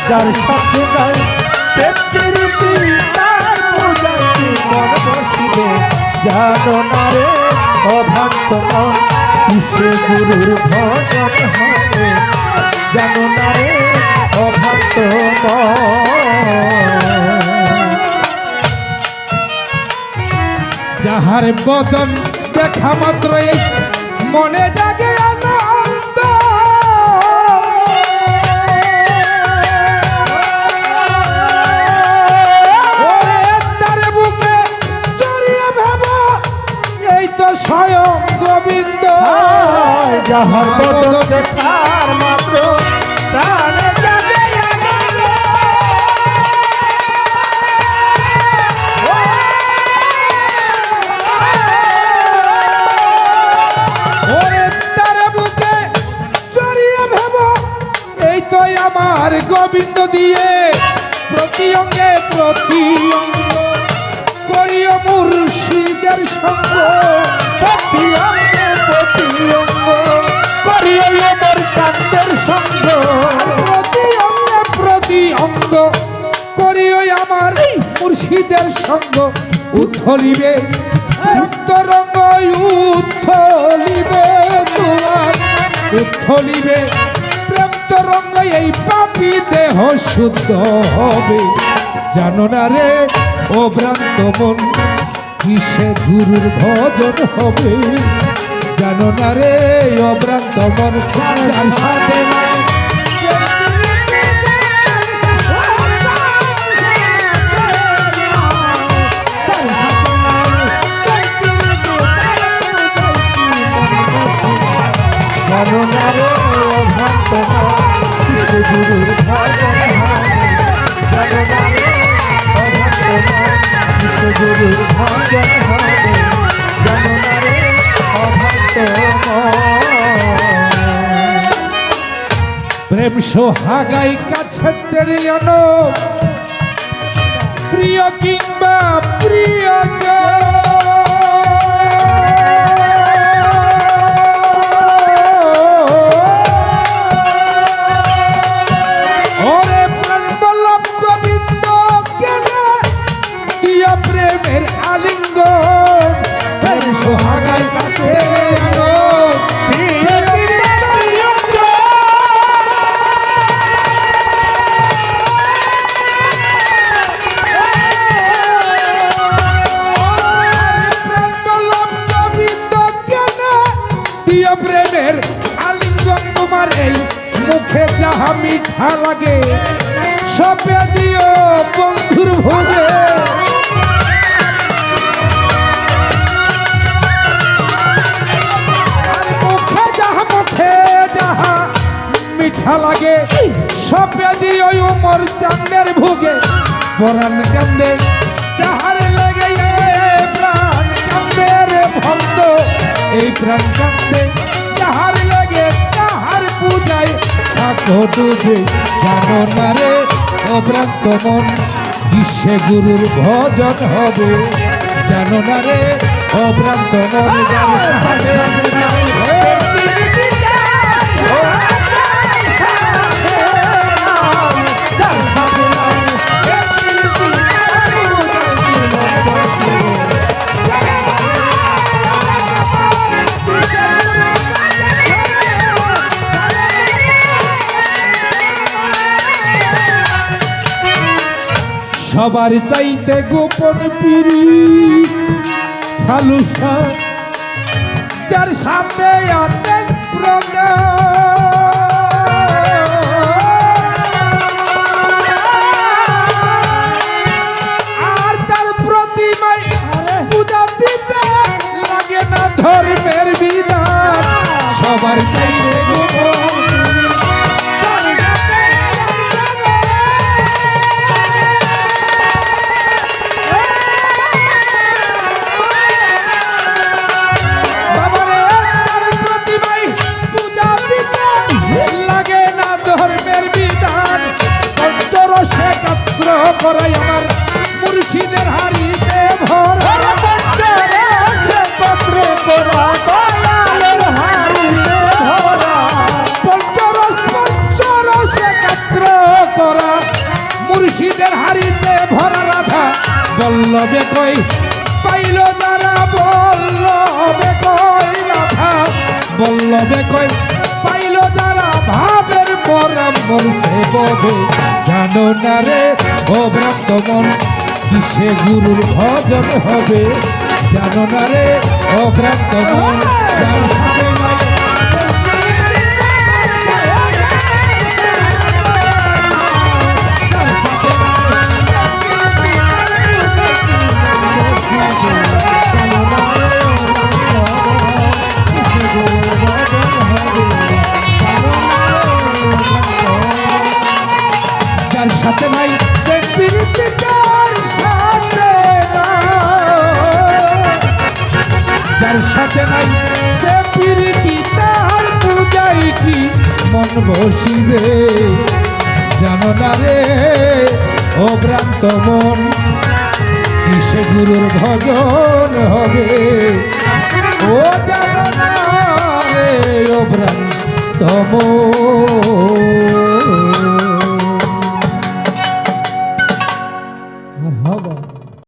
যার সাথে নাই প্রীতি তার পূজায় কি মন বসিবে জানো না রে অভ্রান্ত মন কিসে গুরুর ভজন হবে জানো না রে অভ্রান্ত যাহার বদন দেখা মাত্রই মনে জাগে আনন্দ ওরে তার বুকে চড়িয়ে ভেব এই তো স্বয়ং গোবিন্দ যাহার বদন দেখার মাত্র প্রাণে জাগে আনন্দ ওরে তার বুকে চড়িয়ে ভেব এই তো আমার গোবিন্দ দিয়ে প্রতি অঙ্গে প্রতি অঙ্গ করিও মুর্শিদের সঙ্গ প্রতি অঙ্গে প্রতি অঙ্গ করিও মোর চাঁদের সঙ্গ প্রতি অঙ্গে প্রতি অঙ্গ করিও আমার মুর্শিদের সঙ্গ উথলিবে উত্তরঙ্গ উথলিবে তোমার উথলিবে প্রেম তরঙ্গ এই পাপী দেহ শুদ্ধ হবে জানো না রে ও ভ্রান্ত মন কিসে গুরুর ভজন হবে জানো না রে ও ভ্রান্ত মন যার সাথে নাই জানো না রে অভ্রান্ত কিসে গুরুর ভজন হবে জানো না রে অভ্রান্ত কিসে গুরুর ভজন হবে জানো না রে অভ্রান্ত প্রেম সোহাগাই কাছে টেরিও প্রিয় কিংবা প্রিয় ওরে প্রাণ বল্লভ গোবিন্দ কেনে প্রিয় প্রেমের আলিঙ্গন প্রেম সোহাগাই কাছে প্রেমের আলিঙ্গন তোমার এই মুখে যাহা মিঠা লাগে সপে দিও বন্ধুর ভোগে মুখে যাহা মিঠা লাগে সপে দিও মোর চাঁদের ভোগে পরাণ কান্দে যাহার লেগে প্রাণ কান্দে রে ভক্ত এই প্রাণ কান্দে যাহার লাগে তাহার পূজায় থাকো ডুবে জানো না রে অভ্রান্ত মন কিসে গুরুর ভজন হবে জানো না রে অভ্রান্ত মন যার সাথে সবার চাইতে গোপন পিড়ি ফালুসা যার সাথে আতেন আর তার প্রতিমায় পূজা দিতে লাগে না ধর্মের বিধান সবার চাইতে গোপন করাই আমার মুর্শিদের হাড়িতে ভরা পঞ্চরস একাত্র করা ফুলের হাড়িতে ভরা রাধা বল্লভে কই পাইল যারা বল্লভে কই রাধা বল্লভে কই পাইল যারা ভাবের মরা মরছে ববে জানো না রে ও ভ্রান্ত মন কিসে গুরুর ভজন হবে জানো না রে ও ভ্রান্ত মন যার সাথে নাই যার সাথে নাই প্রীতি যার সাথে যার সাথে নাই প্রীতি তার পূজাই কি মন বসিবে জানো না রে ও ভ্রান্ত মন কিসে গুরুর ভজন হবে ও জানো না রে ও ভ্রান্ত মন